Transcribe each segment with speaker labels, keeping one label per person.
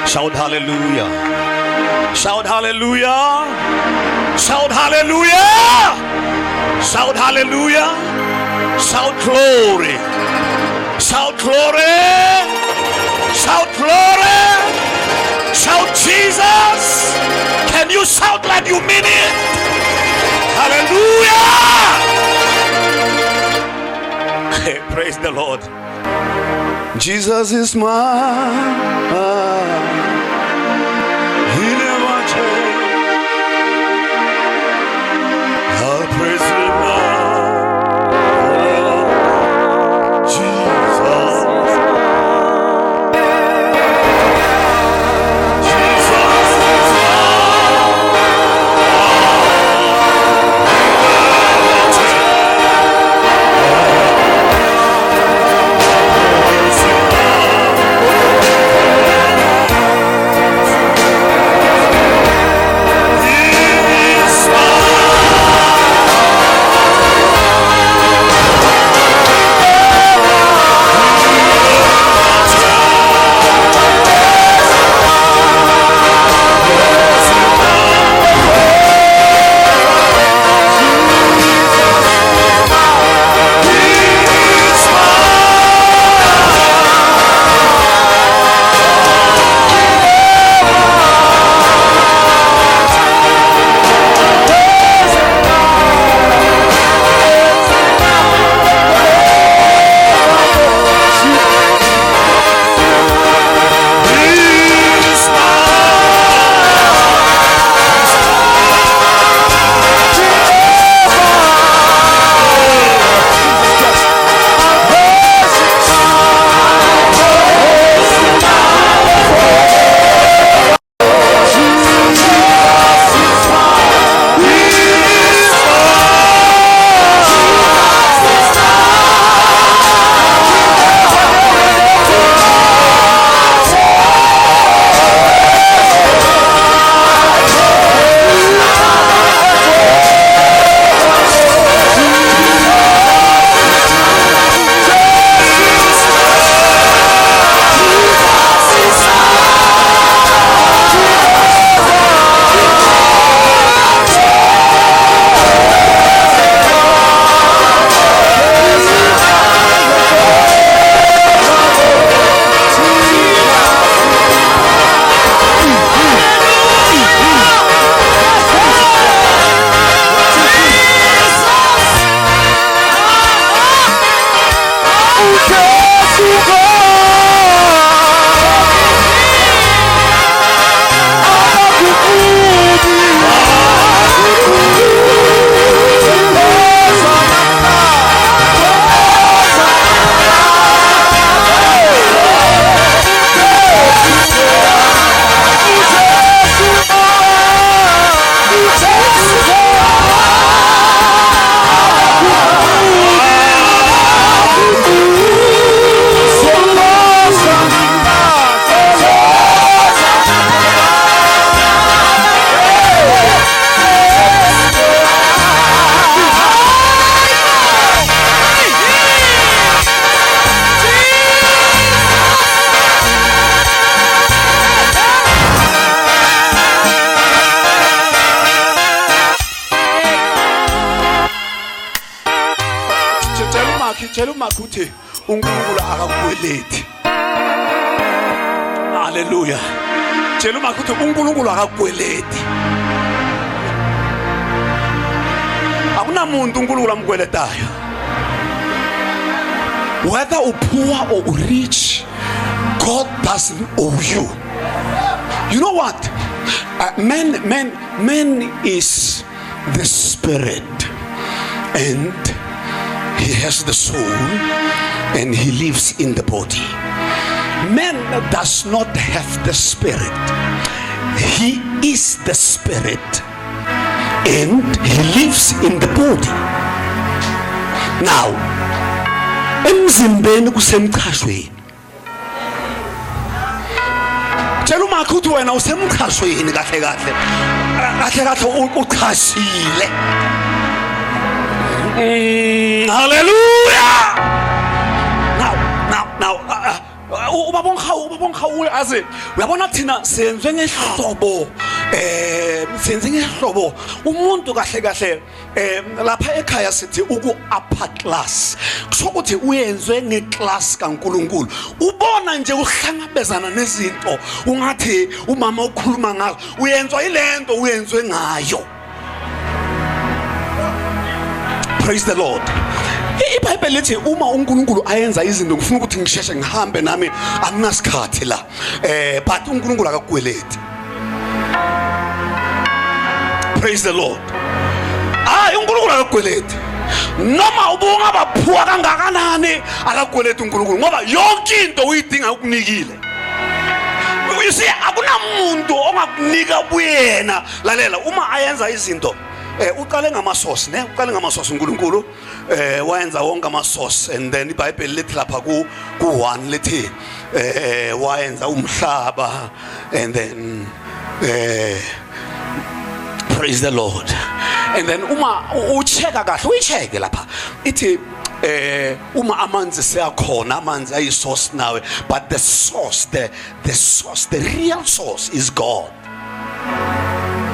Speaker 1: Shout hallelujah. Shout hallelujah. Shout hallelujah. Shout hallelujah. Shout glory. Shout glory. Shout glory. Shout Jesus. Can you shout like you mean it? Hallelujah. Praise the Lord. Jesus is mine. He never changed. I'll praise him now. Jesus. Jesus is tshela umakho uthi uNkulunkulu akakweleti. Hallelujah. Tshela umakho uthi uNkulunkulu akakweleti. Akunamuntu uNkulunkulu amkweletayo. Whether poor or rich, God doesn't owe you. You know what? Man is the spirit, and he has the soul, and he lives in the body. Man does not have the spirit. He is the spirit, and he lives in the body. Now, emzimbeni kusemchazweni. Tshela umakho uthi wena usemchazweni kahle kahle. Kahle kahle uchasile. Hallelujah. Now ubabonga aze uyabona thina senze ngehlobo senze ngehlobo umuntu kahle kahle lapha ekhaya sithi uku upper class kusho ukuthi uyenzwe ngeclass kaNkuluNkulu ubona nje uhlangabezana nezinto ungathi umama ukhuluma ngazo uyenzwa ilento uyenzwe ngayo. Praise the Lord. iBhayibheli lithi uma uNkulunkulu ayenza izinto ngifuna ukuthi ngisheshe ngihambe nami akunasikhathi la but uNkulunkulu akakweleti. Praise the Lord. uNkulunkulu akakweleti noma ubungabaphuwa kangakanani akakweleti uNkulunkulu ngoba yonke into uyidinga ukunikile. You see akunamuntu ongakunika buyena lalela uma ayenza izinto uqale ngamasource ne uqale ngamasource uNkulunkulu wayenza wonke amasource and then iBhayibheli lithi lapha ku 1 lithi wayenza umhlaba and then praise the Lord and then uma ucheka kahle uyicheke lapha ithi uma amanzi seyakhona amanzi ayisource nawe but the source the real source is God.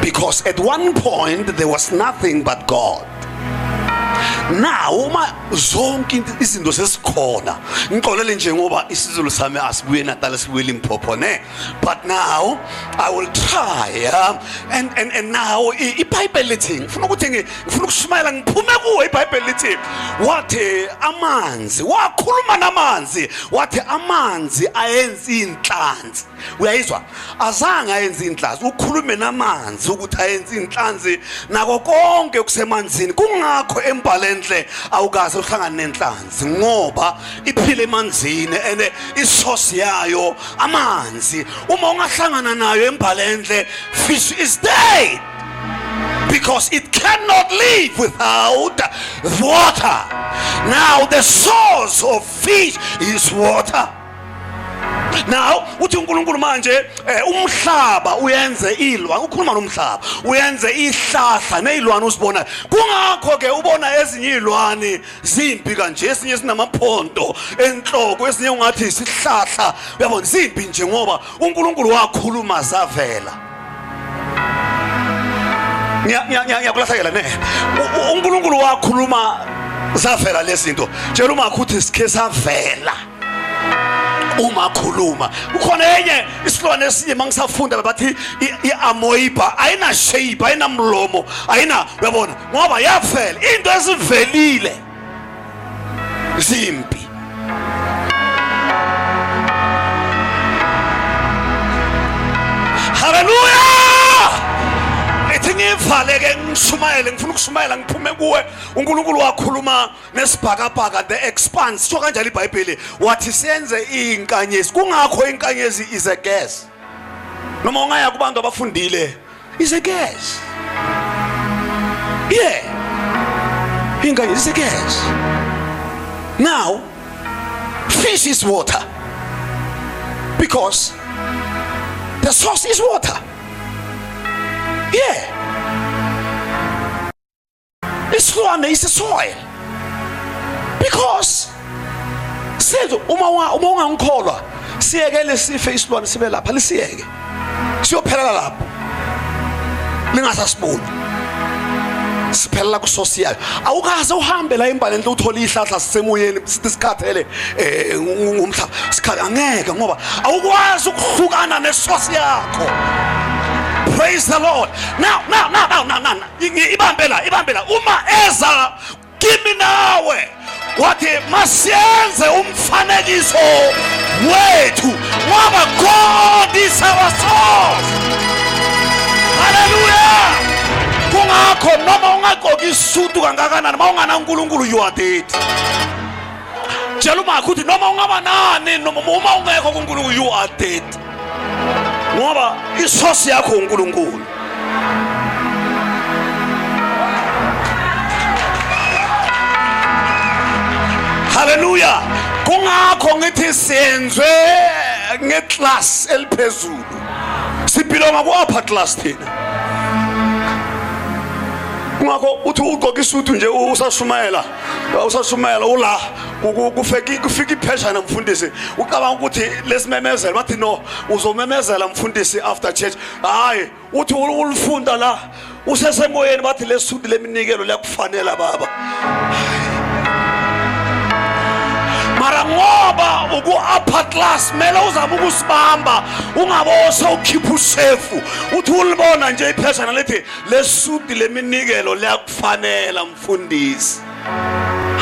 Speaker 1: Because at one point there was nothing but God. Now uma zonke izinto sesikhona ngiqolele nje ngoba isizulu sami asibuye naTala sibuye Limpopo ne but now I will try and now iBhayibheli lithi ngifuna ukuthi ngifuna ukushumayela ngiphume kuwe iBhayibheli lithi wathi amanzi wakhuluma namanzi wathi amanzi ayenza inhlanzi. Uyayizwa azange ayenza inhlanzi ukhulume namanzi ukuthi ayenza inhlanzi nako konke kusemanzini kungakho embhalenhle awukaze uhlangane nenhlanzi ngoba iphile emanzini and isource yayo amanzi uma ungahlangana nayo embhalenhle fish is dead because it cannot live without water. Now the source of fish is water. Now uthi uNkulunkulu manje umhlaba uyenze ilwane ukhuluma nomhlaba uyenze ihlahla nezilwane usibona kungakho ke ubona ezinye izilwane zimpi kanje esinye sinamaphondo enhloko esinye ungathi isihlahla uyabona zimpi nje ngoba uNkulunkulu wakhuluma zavela. Ngiyakulahlekela ne uNkulunkulu wakhuluma zavela lezinto tshela uma ukuthi sikhe savela uma khuluma ukhona enye isilwane esinye mangisafunda bathi iamoeba ayina shape ayina mlomo ayina uyabona ngoba yavela into esivelile zimpi. Hallelujah. Ngivale ngishumayele ngifuna ukushumayela ngiphume kuwe uNkulunkulu wakhuluma nesibhakabhaka the expanse sho kanjalo iBhayibheli wathi senze inkanyezi kungakho inkanyezi is a gas noma ungaya kubantu abafundile is a gas. Inkanyezi is a gas. Now fish is water because the source is water. Isilwane is a soil because sethu uma ungangikholwa siyekele sife isilwane sibe lapha lisiyeke siyophelela lapho lingasasiboni siphelela kusosi yayo awukaze uhambe la embhalenhle uthola ihlahla sisemoyeni sithi sikhathele ngumhlaba sikhathi angeke ngoba awukwazi ukuhlukana nesosi yakho. Praise the Lord. Now. Ibambela. Uma eza kimi nawe. Wathi masiyenze umfanekiso wethu. Ngoba God is our source. Hallelujah. Kungakho noma ungaqoka isudu kangakanani mawungana uNkulunkulu you are dead. Tshela uma ukuthi noma ungaba nani noma uma ungekho kuNkulunkulu you are dead. Ngoba isource yakho uNkulunkulu. Hallelujah. Kungakho ngithi senzwe ngeclass eliphezulu sibhilonga ku upper class thina ngakho uthi ugqoka isuthu nje usashumayela ula kufika ipheshana mfundisi ucabanga ukuthi lesimemezela bathi no uzomemezela mfundisi after church hayi uthi ulifunda la usesemoyeni bathi lesuthu leminikelo liyakufanela baba mara ngoba upper class mele uzama ukusibamba ungabose ukhipha usefu uthi ulibona nje ipheshana lethi lesudi leminikelo liyakufanela mfundisi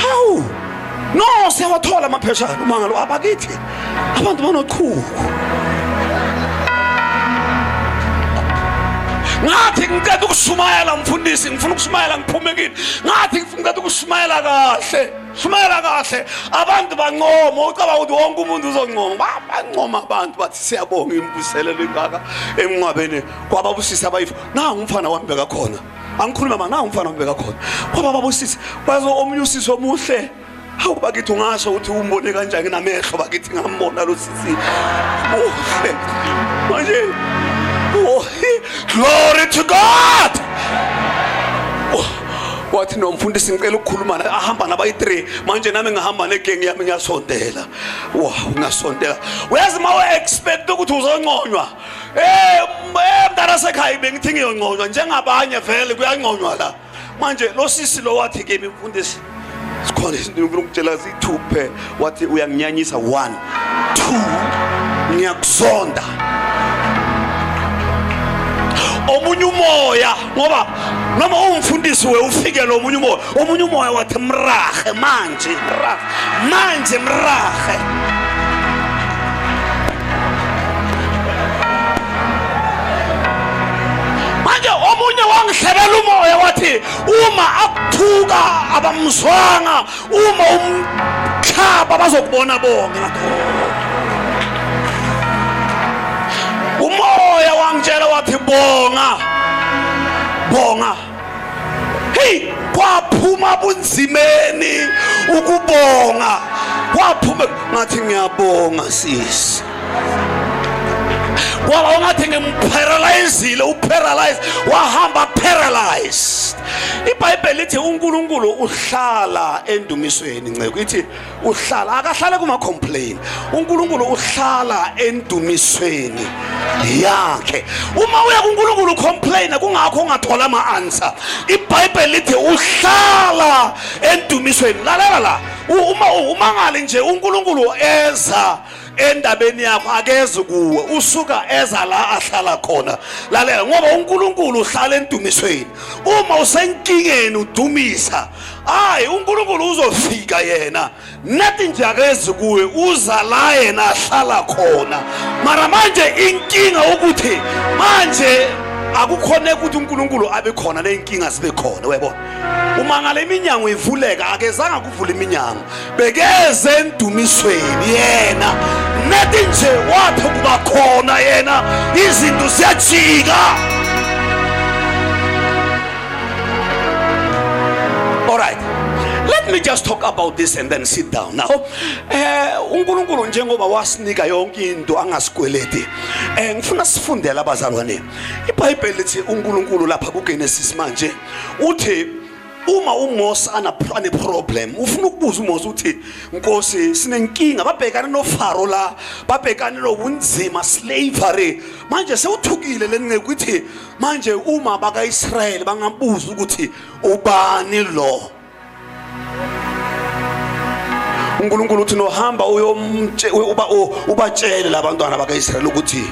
Speaker 1: hawu no siyawathola amapheshana umangalo abakithi abantu banochuku ngathi ngicela ukushumayela mfundisi ngifuna ukushumayela ngiphume kini ngathi ngicela ukushumayela kahle shumayela kahle abantu banqoma ucaba ukuthi wonke umuntu uzoncoma bancoma abantu bathi siyabonga imbuselelo ingaka emncwabeni kwababusisi abayifu na umfana wami beka khona angikhuluma manje na umfana wami beka khona kwababusisi bazo omunye usisi omuhle hawu bakithi ungasho ukuthi umbone kanjani namehlo bakithi ngambona lo sisi muhle manje glory to God wathi nomfundisi ngicela ukukhuluma la ahamba nabayi3 manje nami ngihamba negeng yami ngiyasondela wow ngasondela uyazi mawe expect ukuthi uzonconywa mntana sekhaya bengithi ngiyonconywa njengabanye vele kuyanconywa la manje lo sisi lo wathi kimi mfundisi sikhona izinto ngifuna ukutshela zithuphe wathi uyanginyanyisa 1 2 ngiyakuzonda omunye umoya ngoba noma umfundisi we ufike lo omunye umoya wathi mrahe manje mrahe manje omunye wangihlebela umoya wathi uma akuthuka abamzwanga uma umkhaba bazokubona bonke umoya wangitshela wathi bonga hey kwaphuma bunzimeni ukubonga kwaphuma ngathi ngiyabonga sisi kwaba ngathi ngemparalyzile uparalyze wahamba paralyzed iBhayibheli lithi uNkulunkulu uhlala endumisweni nceke ithi uhlala akahlale kuma complain uNkulunkulu uhlala endumisweni yakhe uma uya kuNkulunkulu complain kungakho ungathola ama answer iBhayibheli lithi uhlala endumisweni lalela la uma ngale nje uNkulunkulu eza endabeni yakho akeze kuwe usuka eza la ahlala khona lalela ngoba uNkulunkulu uhlala endumisweni uma usenkingeni udumisa hayi uNkulunkulu uzofika yena nathi nje akeze kuwe uza la yena ahlala khona mara manje inkinga ukuthi manje akukhona ukuthi uNkulunkulu abe khona lenkinga sibe khona uyabona uma ngale iminyango ivuleka akezanga kuvula iminyango bekeze endumisweni yena nathi nje wathi kuba khona yena izinto ziyajika all right let me just talk about this and then sit down now uNkulunkulu njengoba wasinika yonke into angasikweleti ngifuna sifundele abazalwane iBhayibheli lithi uNkulunkulu lapha kuGenesis manje uthi uma uMose ane problem ufuna ukubuza uMose uthi Nkosi sinenkinga babhekana noFaro la babhekana nobunzima slavery manje sewuthukile lenqeke ukuthi manje uma bakaIsrael bangabuza ukuthi ubani lo uNkulunkulu uthi nohamba ubatshele labantwana bakaIsrael ukuthi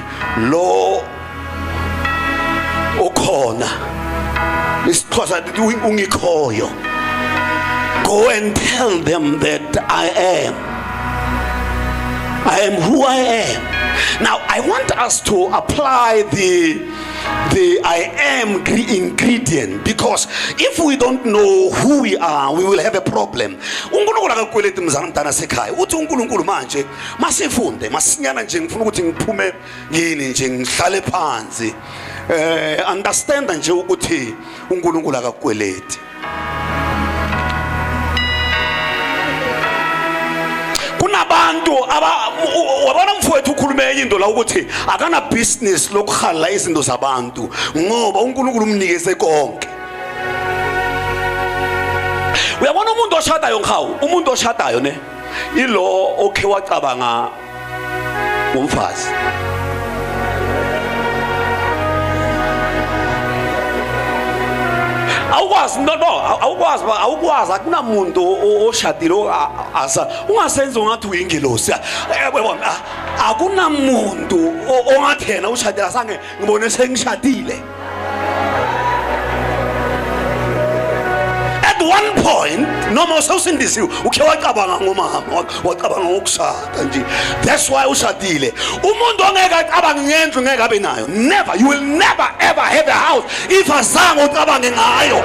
Speaker 1: lo okhona isixhosa ungikhoyo go and tell them that I am who I am. Now I want us to apply the I am ingredient, because if we don't know who we are we will have a problem. uNkulunkulu akakweleti mzantana sekhaya uthi uNkulunkulu manje masifunde masinyana nje ngifuna ukuthi ngiphume yini nje ngihlale phansi understand nje ukuthi uNkulunkulu akakweleti. Kunabantu wabona mfowethu ukhulume enye into la ukuthi akana business lokukhala izinto zabantu ngoba uNkulunkulu umnikeze konke. Uyabona umuntu oshadayo ngihawu, umuntu oshadayo ne ilo okhe wacabanga umfazi. awukwazi akunamuntu oshadile asa ungasenza ungathi uyingelosi. Akunamuntu ongathi yena ushadile asange ngibone sengishadile. At one point noma usawusindisiwe ukhe wacabanga ngomama, wacabanga ngokushada nje. That's why ushadile. Umuntu ongeke acabanga ngendlu ngeke abe nayo. Never, you will never ever have a house if azange ucabange ngayo.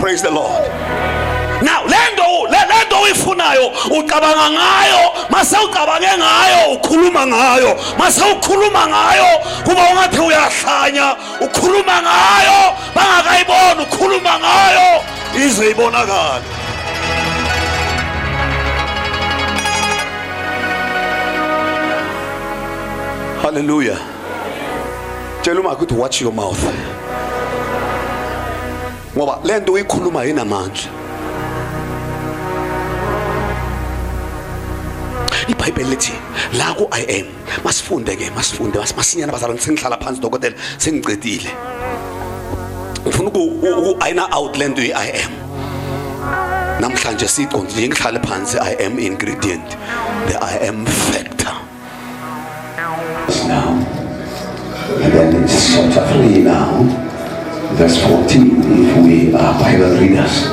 Speaker 1: Praise the Lord. Now lento uyifunayo ucabanga ngayo, mase ucabange ngayo ukhuluma ngayo, mase ukhuluma ngayo kuba ungathi uyahlanya, ukhuluma ngayo bangakayibona, ukhuluma ngayo ize ibonakala. Hallelujah. Tell uma ukuthi watch your mouth. Ngoba lento uyikhuluma inamandla. iBhayibheli lithi la ku I am masifunde masinyana bazalwane, sengihlala phansi dokotela sengicedile. Ufuna ayina outland I am. Namhlanje siqonde nje ngihlale phansi I am ingredient, the I am factor.
Speaker 2: Now, and then it's chapter 3 now, verse 14, if we are Bible readers.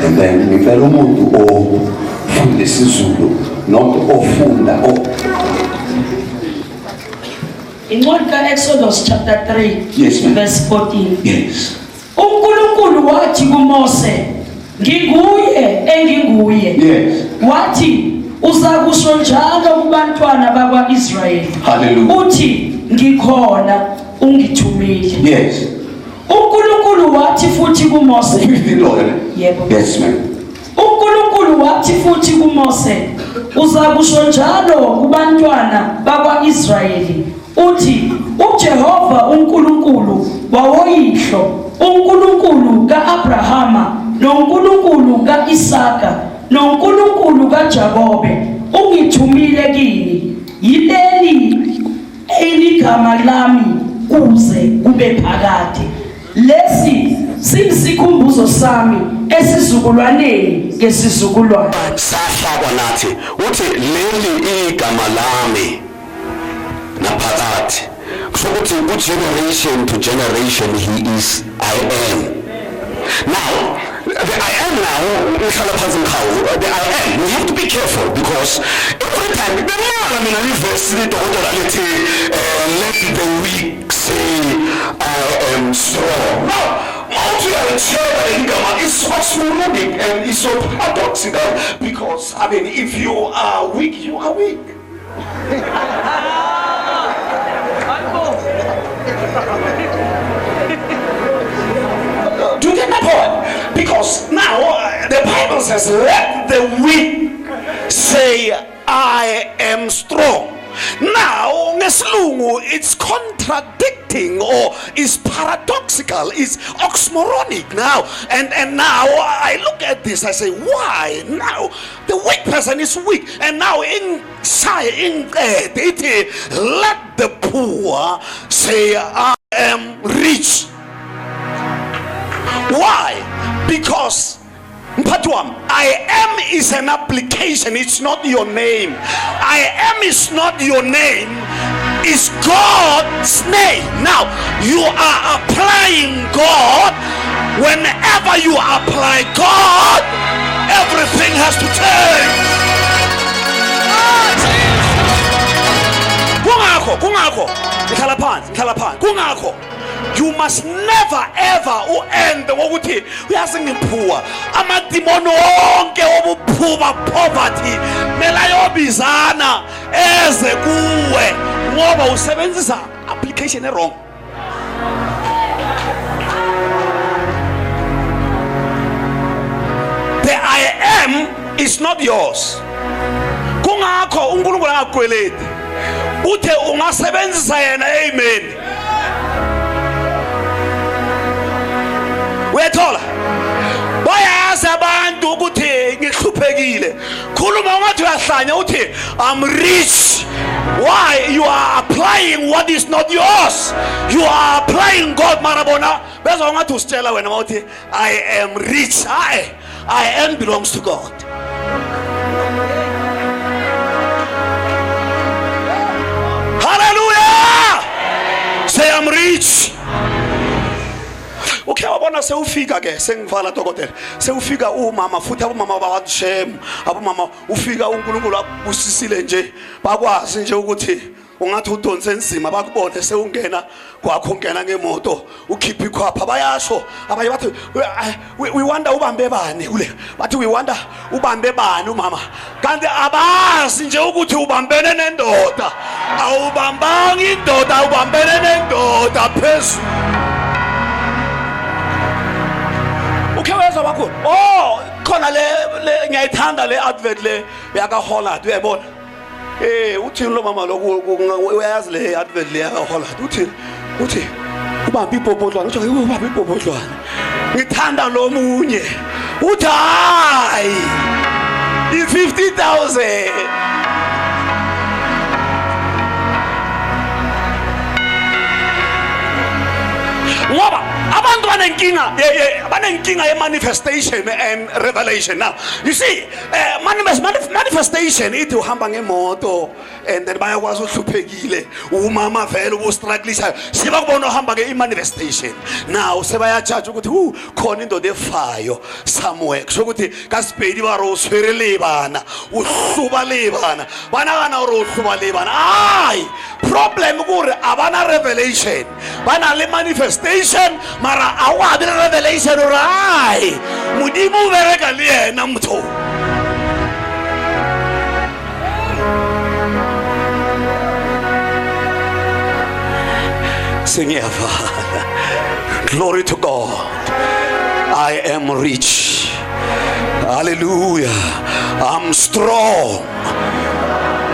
Speaker 2: And then ngivela umuntu ofunda isiZulu, not ofunda
Speaker 3: Incwadi ka-Exodus chapter 3,
Speaker 2: yes,
Speaker 3: verse 14.
Speaker 2: Yes.
Speaker 3: uNkulunkulu wathi kuMose, nginguye enginguye.
Speaker 2: Yes.
Speaker 3: Wathi uzakusho njalo kubantwana bakwa-Israyeli.
Speaker 2: Hallelujah.
Speaker 3: Uthi ngikhona ungithumile.
Speaker 2: Yes.
Speaker 3: uNkulunkulu wathi futhi kuMose.
Speaker 2: 15 Lord.
Speaker 3: Yebo.
Speaker 2: Yes, ma'am.
Speaker 3: uNkulunkulu wathi futhi kuMose, uzakusho njalo kubantwana bakwa-Israyeli. Uthi uJehova uNkulunkulu wawoyihlo, uNkulunkulu ka-Abrahama, noNkulunkulu ka-Isaka, noNkulunkulu kaJakobe, ungithumile kini. Yileli eligama lami kuze kube phakade. Lesi simsikhumbuzo sami esizukulwaneni ngesizukulwane.
Speaker 1: Safakwa nathi uthi leli igama lami naphakathi. Kusho ukuthi generation to generation he is I am. Now the I am now, the I am, we have to be careful because every time, let the weak say, I am strong. Now, it's oxymoronic and it's so paradoxical because, I mean, if you are weak, you are weak. Do you get my point? Because now the Bible says, let the weak say, I am strong. Now, ngesilungu, it's contradicting or is paradoxical, is oxymoronic now. And now I look at this, I say, why? Now the weak person is weak, and now let the poor say, I am rich. Why? Because I am is an application, it's not your name. I am is not your name, it's God's name. Now you are applying God. Whenever you apply God, everything has to change. You must never ever end wokuthi uyazi ngiphuwa amadimoni onke obuphuba poverty mela yobizana eze kuwe ngoba usebenzisa application wrong. The I am is not yours. Kungakho uNkulunkulu akakweleti uthe ungasebenzisa yena. Amen. Uyathola bayazi abantu ukuthi ngihluphekile. Khuluma ngathi uyahlanya uthi I'm rich. Why? You are applying what is not yours. You are applying God. Marabona bezwa ngathi usitshela wena mawuthi I am rich. I am belongs to God. Hallelujah. Say I'm rich. Okay, wabona sewufika ke sengivala dokotela. Sewufika umama futhi abomama bawatshem. Abomama ufika uNkulunkulu abusisile nje bakwazi nje ukuthi ungathi udonse enzima bakubone sewungena kwakho ungena ngemoto ukhipha ikhwapha bayasho abaye bathi we wonder ubambe bani kule. Bathi we wonder ubambe bani umama. Kanti abazi nje ukuthi ubambene nendoda. Awubambanga indoda ubambene nendoda phezulu. Ukeweza wakho khona le ngiyayithanda le advert le yaka Holland uyayibona uthi lo mama lo uyazi le advert le yaka Holland uthi ubamba ibhobhodlwana uthi ubamba ibhobhodlwana ngithanda lo munye uthi hayi i50,000 ngoba abantu banenkinga ye manifestation and revelation. Now you see manifestation ithi uhamba ngemoto and then bayakwazi uhluphekile umama vele ubustrugglisha sebakubona uhamba ke imanifestation. Now sebayajudge ukuthi khona indoda efayo somewhere kusho ukuthi kaSipedi ba ro swere lebana uhluba lebana banakana ro uhluba lebana. Hayi problem kuri abana revelation bana le manifestation mara awabi revelation right mudimu bereka le yena mtho. Sing it. Glory to God. I am rich. Hallelujah. I'm strong.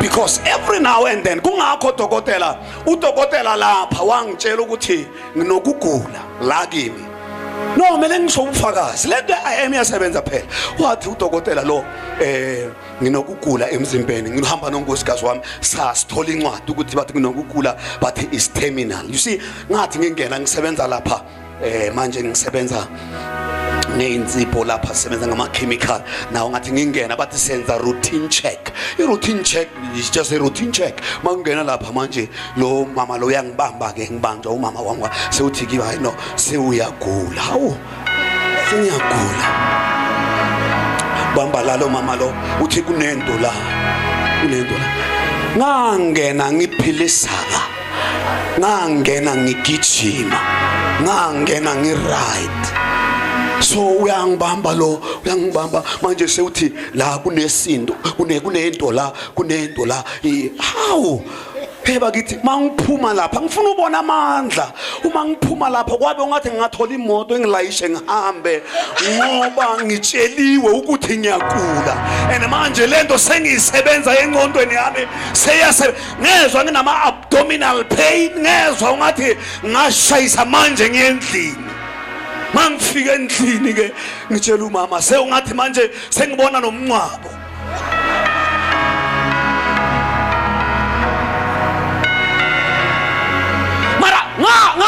Speaker 1: Because every now and then kungakho dokotela udokotela lapha wangitshela ukuthi nginokugula la kimi. No mele ngisho ubufakazi lento I iyasebenza phela. Wathi udokotela lo nginokugula emzimbeni ngihamba nonkosikazi wami sasithola incwadi ukuthi bathi nginokugula bathi is terminal. You see ngathi ngingena ngisebenza lapha manje ngisebenza neinsipho lapha sebenza ngama chemical. Nawo ngathi ngingena bathi senza routine check. I routine check is just a routine check. Mangena lapha manje lo mama lo uyangibamba ke ngibanjwa umama wami sewuthi kiba hayi no sewuyagula. Hawu sengiyagula. Bamba la lo mama lo uthi kunento la. Ngangena ngiphilisaka. Ngangena ngigijima. Ngangena ngiride. So uyangibamba manje sewuthi la kunesindo kunento la hawu pheba kithi mangiphuma lapha ngifuna ubona amandla uma ngiphuma lapha kwabe ungathi ngingathola imoto engilayishe ngihambe ngoba ngitsheliwe ukuthi ngiyagula and manje lento sengiyisebenza engqondweni yami ngezwa nginama abdominal pain ngezwa ungathi ngashayisa manje ngendlini. Mangifika endlini ke ngitshela umama sewungathi manje sengibona nomncwabo. Mara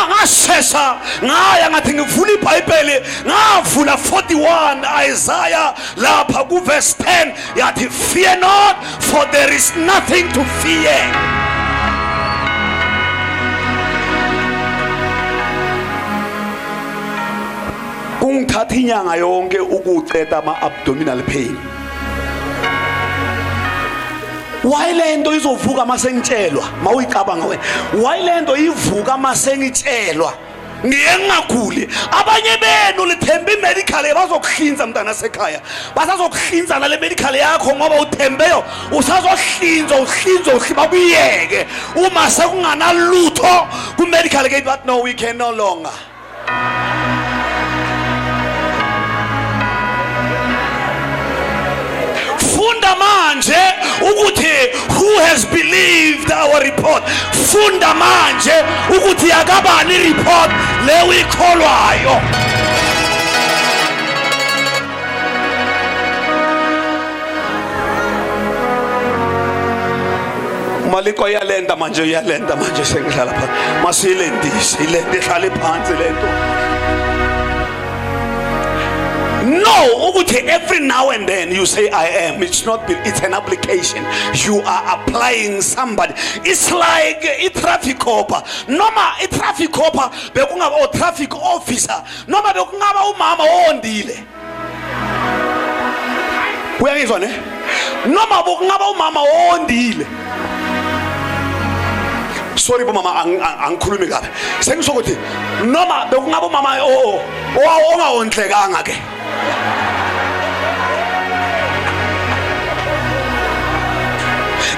Speaker 1: ngashesha ngaya ngathi ngivula iBhayibheli ngavula 41 Isaiah lapha ku verse 10 yathi fear not for there is nothing to fear. Ungithatha inyanga yonke ukuceda ama abdominal pain. Why lento izovuka masengitshelwa mawuyicabanga wena. Why lento ivuka masengitshelwa ngiyengaguli. Abanye benu lithemba imedical bazokuhlinza mntana sekhaya. Basazokuhlinza na le medical yakho ngoba uthembeyo usazohlinzwa uhliba kuyeke. Uma sekungana lutho ku medical gate but no we can no longer. Funda funda manje ukuthi who has believed our report. Funda manje ukuthi yakabani report le uyikholwayo. Maliko yalenda manje sengihlala phansi. Masiyilendise ilende ihlale phansi lento. No, ukuthi every now and then you say I am. It's not, it's an application. You are applying somebody. It's like a traffic copper. Noma a traffic copper bekungaba o traffic officer. Noma bekungaba umama ondile. Uyangizwa ne? Noma bekungaba umama ondile. Sorry mama, angikhulumi kahle. Sengisho ukuthi noma bekungaba umama ongaondlekanga ke.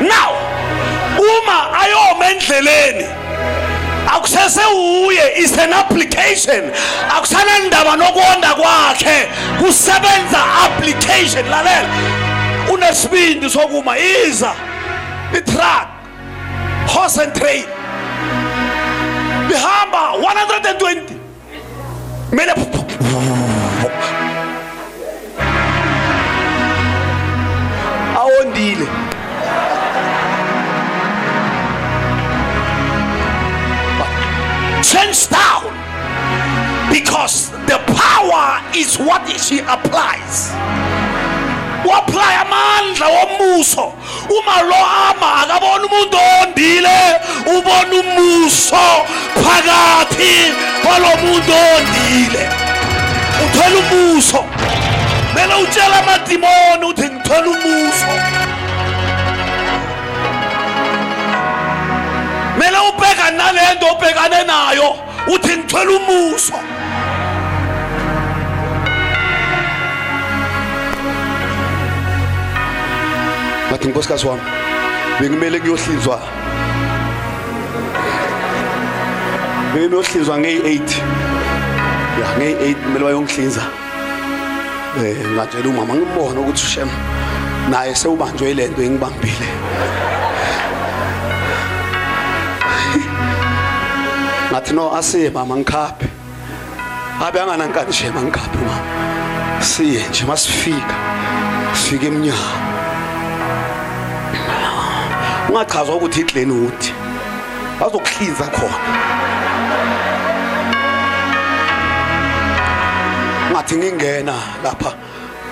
Speaker 1: Now, uma ayoma endleleni akusese uye, is an application. Akusana ndaba nokonda kwakhe, kusebenza application. Lalela, unesibindi sokuma iza i-truck, horse and train bihamba 120 mele awondile. Change down, because the power is what she applies. Apply amandla wombuso. Uma lo ama akabona umuntu ondile, ubona umuso phakathi kwalo muntu ondile. Uthola umuso. Mele utshela amadimoni uthi ngithola umuso. Mele ubheka nalento obhekane nayo uthi ngithola umuso. Bathi nkosikazi wami bengimele kuyohlinzwa. Benginohlinzwa nge-8. Ya nge-8 kumele bayongihlinza. Ngatshela umama ngibona ukuthi Shem naye sewubanjwe ilento engibambile. Ngathi no asiye mama ngikhaphe. Abe anganankani Shem ngikhaphe mama. Siye nje masifika. Sifike eminyango. Ungachazwa ukuthi ihleni uthi bazokuhlinza khona. Ngathi ngingena lapha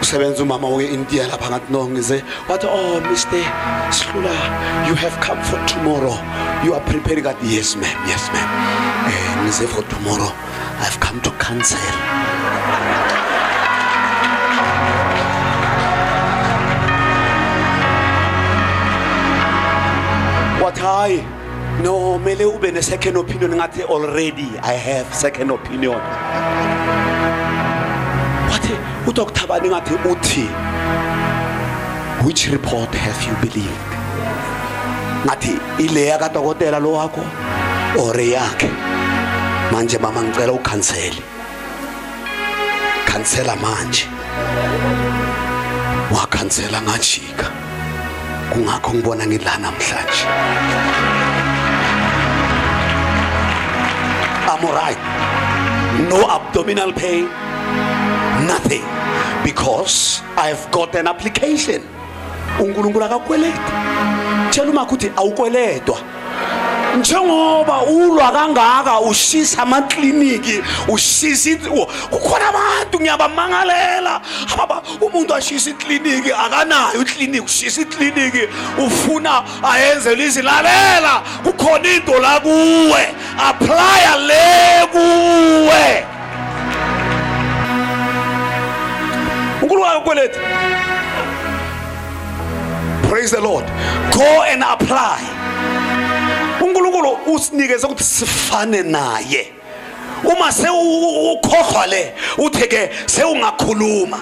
Speaker 1: usebenza umama we-India lapha ngathi no ngize wathi oh Mr. Slula, you have come for tomorrow. You are preparing that? Yes ma'am, yes ma'am. Ngize for tomorrow. I've come to cancel. What I no, mele ube ne second opinion. Ngati already I have second opinion. What utokuthabani ngati uthi, which report have you believed? Ngati ile yakadokotela lo wakho or yakhe. Manje mama ngicela ucancel. Cancela manje. Wa cancela ngajika. Kungakho ngibona ngidla namhlanje. I'm alright. No abdominal pain, nothing, because I've got an application. uNkulunkulu akakweleta. Tshela uma ukuthi awukweletwa. Njengoba ulwa kangaka ushisa amakliniki, ushisa kukhona abantu ngiyabamangalela ababa umuntu ashisa ikliniki akanayo ikliniki, ushisa ikliniki ufuna ayenze lizilalela. Kukhona into la kuwe, apply le kuwe. uNkulunkulu akakweleta. Praise the Lord. Go and apply. uNkulunkulu usinikeze ukuthi sifane naye. Uma sewukhohlwa le utheke sewungakhuluma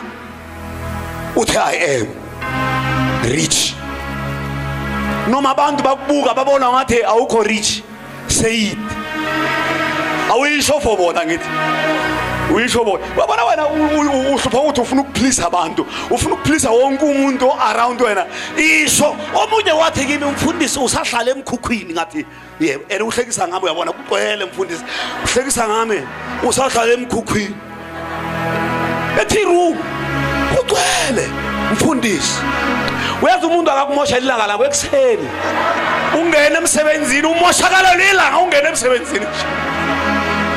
Speaker 1: uthi I am rich. Noma abantu bakubuka babona ngathi awukho rich, say it. awuyisho for bona ngithi uyisho bona wabona wena uhlupha ukuthi ufuna ukuplease abantu, ufuna ukuplease wonke umuntu around wena. Isho omunye wathi kimi umfundisi usahlala emkhukhwini ngathi yebo ene uhlekisa ngami, uyabona kuqwele mfundisi uhlekisa ngami usahlala emkhukhwini ethi room kuqwele mfundisi. Uyazi umuntu akakumosha ilanga lakho ekseni ungena emsebenzini umoshakala lilanga ungena emsebenzini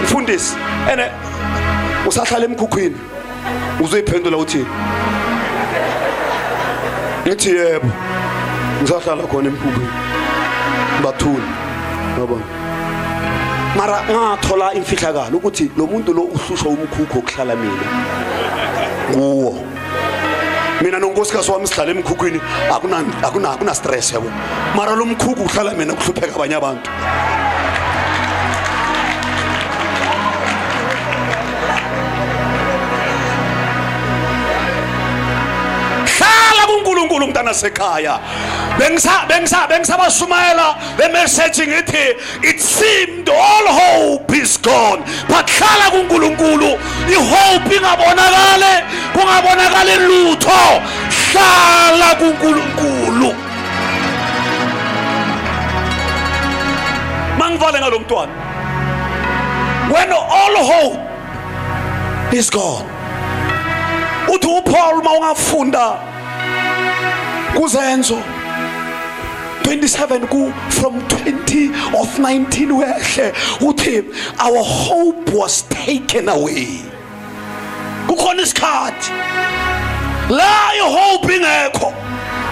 Speaker 1: mfundisi ene usahlala emkhukhwini uzoyiphendula uthini? Ngithi yebo ngisahlala khona emkhukhwini bathula yabo. Mara ngathola imfihlakalo ukuthi lo muntu lo uhlushwa umkhukhu okuhlala kuwo. Mina nonkosikazi wami sihlala emkhukhwini akuna stress yabo. Mara lo mkhukhu uhlala mina kuhlupheka abanye abantu. uNkulunkulu mntana sekhaya bengisabashumayela le message ngithi it seemed all hope is gone, but hlala kuNkulunkulu. ihope kungabonakali lutho, hlala kuNkulunkulu. Mangivale ngalo mntwana, when all hope is gone, uthi uPaul mawungafunda kuzenzo 27 from 20 of 19 wehle uthi our hope was taken away. Kukhona isikhathi la ihope ingekho.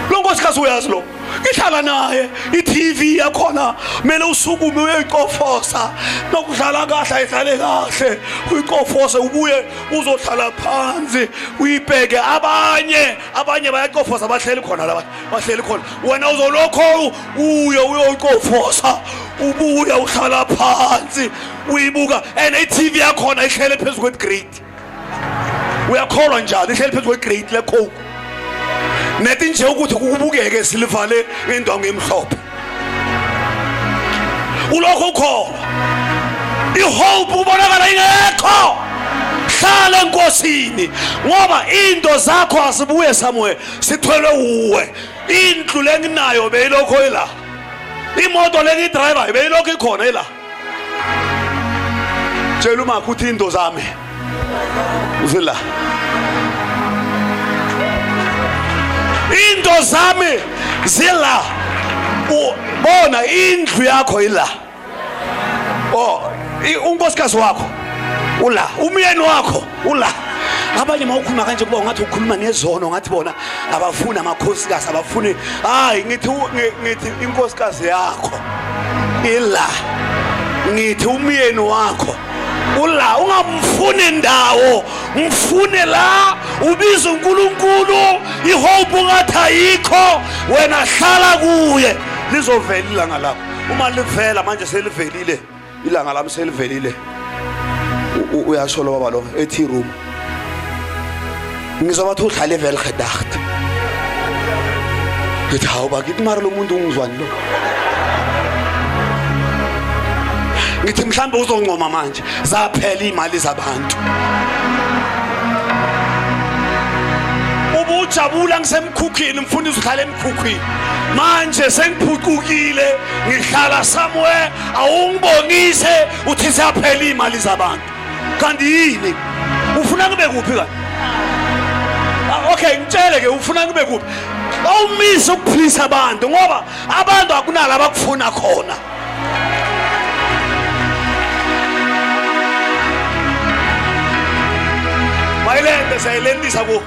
Speaker 1: Lo nkosikazi uyazi lo ngihlala naye iTV yakhona mele usukume uyoyicofosa nokudlala kahle ayihlale kahle uyicofosa ubuye uzohlala phansi uyibheke. abanye bayacofosa bahleli khona la bahleli khona, wena uzolokho uyoyicofosa ubuye uhlala phansi uyibuka and iTV yakhona ihlele phezulu kwegrate. Uyakholwa njalo ihleli phezulu kwegrate lecoke nethi nje ukuthi kubukeke silivale indwangu emhlophe. Ulokho ukholwa ihope ubonakala ingekho. Hlala enkosini ngoba into zakho asibuye somewhere sithwelwe uwe. Indlu lenginayo beyilokho ila, imoto lengidriver beyilokho ikhona ila. Tshela uma ukuthi into zami uzila, into zami zila. Bona indlu yakho ila. Unkosikazi wakho ula, umyeni wakho ula. Abanye mawukhuluma kanje kuba ngathi ukhuluma nezono, ngathi bona abafuni amakhosikazi, abafuni ngithi inkosikazi yakho ila, ngithi umyeni wakho ula. Ungamfuni ndawo, mfune la, ubiza uNkulunkulu. ihope ungathi ayikho, wena hlala kuye. Lizovela ilanga lakho. Uma livela manje selivelile ilanga lami, selivelile. Uyasho lo baba lo ethi room ngizobathi uhlale vele gedacht. Ngithi hawu bakithi mara lo muntu ungizwani lo. Ngithi mhlambe uzoncoma manje zaphela imali zabantu. Ubujabula ngisemkhukhini, mfundisi uhlala emkhukhini. Manje sengiphucukile ngihlala somewhere, awungibongise uthi zaphela imali zabantu. Kanti yini ufuna kube kuphi kanti? Okay ngitshele ke ufuna kube kuphi? Awumise ukuplease abantu ngoba abantu akunala abakufuna khona. Mayilende sayilendisa ku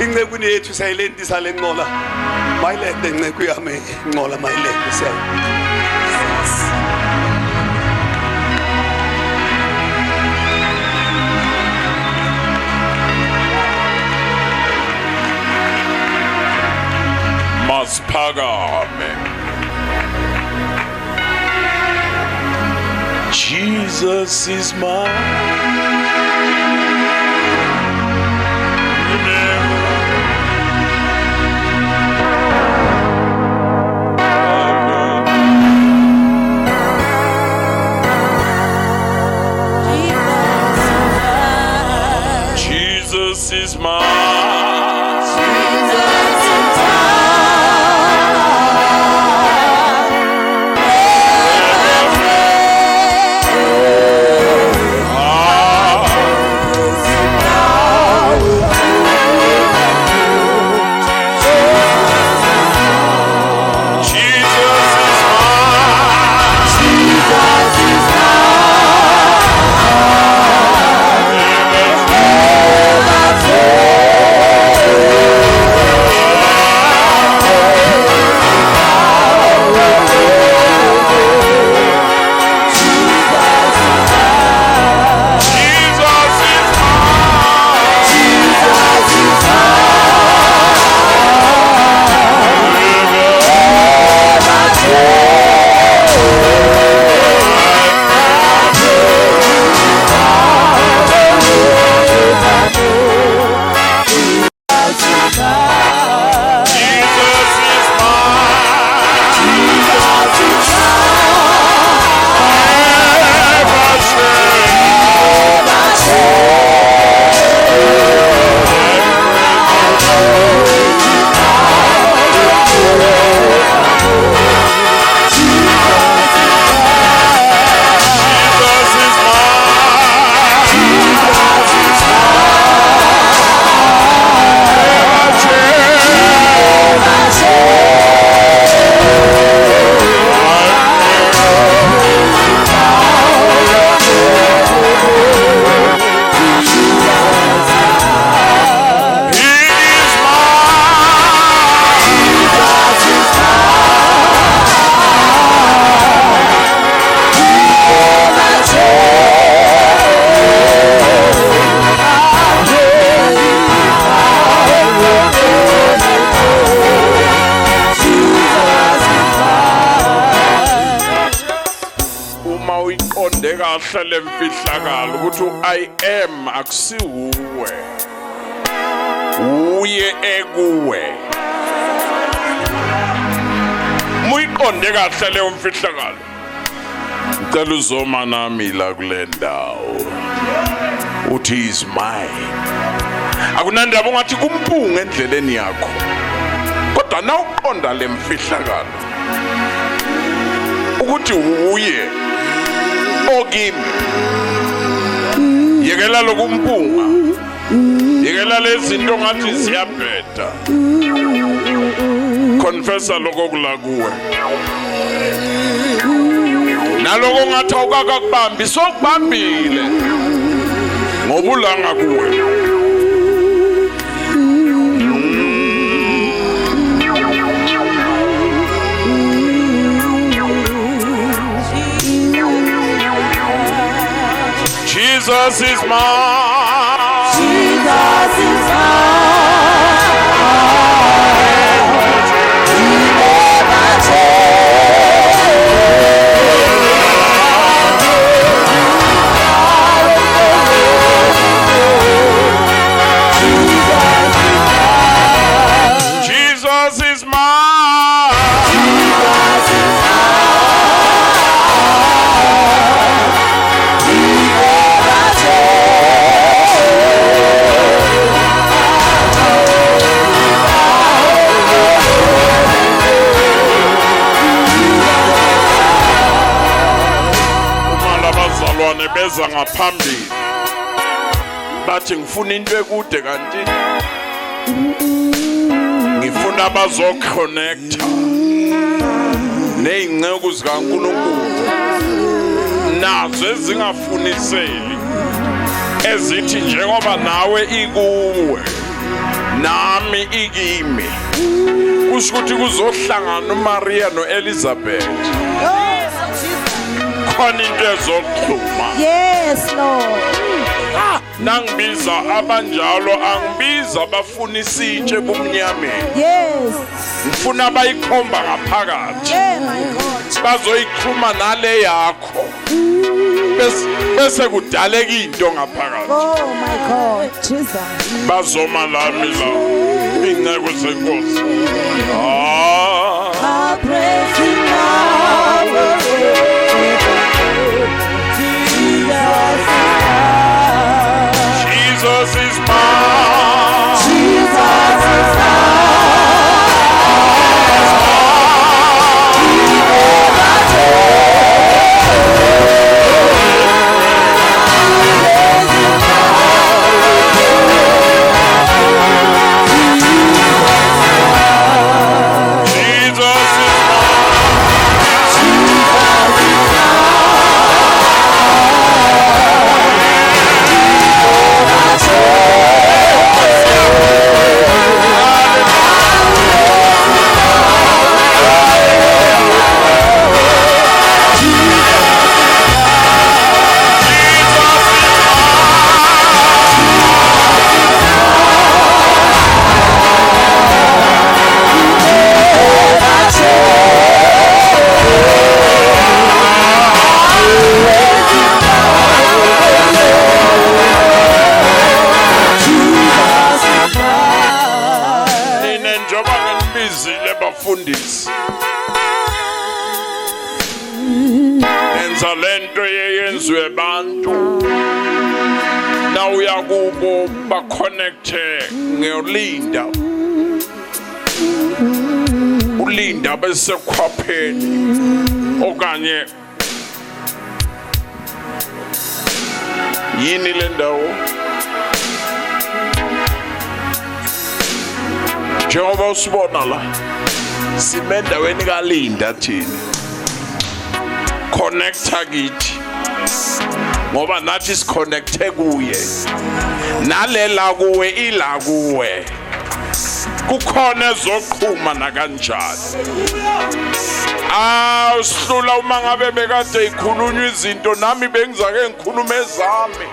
Speaker 1: incekwini yethu, sayilendisa lenqola. Mayilende inceku yami inqola, mayilende say.
Speaker 4: Masphakame. Jesus is mine. Jesus is mine. kahle lemfihlakalo ukuthi I am akusiwuwe uye ekuwe muyiqonde kahle leyo mfihlakalo ngicela uzoma nami la kule ndawo uthi is mine akunandaba ungathi kumpunga endleleni yakho kodwa nawuqonda lemfihlakalo ukuthi uye ogimi yekela lokumpunga yekela lezinto ngathi ziyabheda confessa lokho kula kuwe naloko ngathi awukakubambi sokubambile ngoba ulanga kuwe Jesus is mine. Jesus is mine. He never changes. Jesus is mine. Jesus is mine. Beza ngaphambili bathi ngifuna into ekude kanti ngifuna bazoconnecta nezingceku zikaNkulunkulu nazo ezingafuniseli ezithi njengoba nawe ikuwe nami ikimi kusho ukuthi kuzohlangana uMaria noElizabeth khona into ezoxhuma.
Speaker 5: Yes, Lord.
Speaker 4: Nangibiza abanjalo angibiza abafuna isitshe kumnyameni.
Speaker 5: Yes.
Speaker 4: Ngifuna bayikhomba ngaphakathi.
Speaker 5: Yeah, my God.
Speaker 4: Bazoyikhuma nale yakho. Bese kudaleka into ngaphakathi.
Speaker 5: Oh my God, Jesus.
Speaker 4: Bazoma lami la. Ingcebo senkosi.
Speaker 5: I praise you now.
Speaker 4: Jesus is mine. nawuya kubo baconnecte ngeyolinda ulinda besekhwapheni okanye yini le ndawo njengoba usibona la simendaweni kalinda thina connecta kithi ngoba nathi siconnecte kuye nalela kuwe ila kuwe kukhona ezoqhuma nakanjani sihlula uma ngabe bekade ikhulunywa izinto nami bengizake ngikhuluma ezami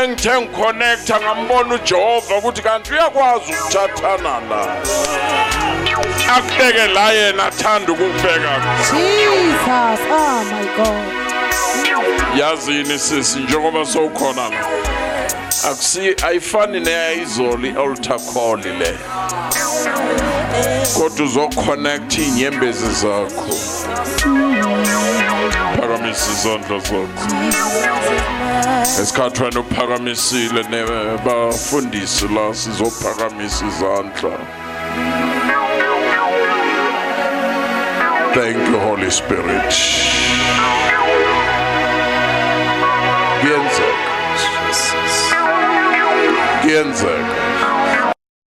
Speaker 4: engithe ngiconnecta ngambona uJehova ukuthi kanti uyakwazi ukuthathana la akubeke la yena athanda ukubeka
Speaker 5: Jesus. Oh my God.
Speaker 4: yazini sisi njengoba sowukhona la ayifani neyayizoli altar call le kodwa uzoconnect inyembezi zakho phakamisa izandla zakho esikhathi wena uphakamisile nebafundisi la sizophakamisa izandla. Thank you, Holy Spirit. Gienzeka.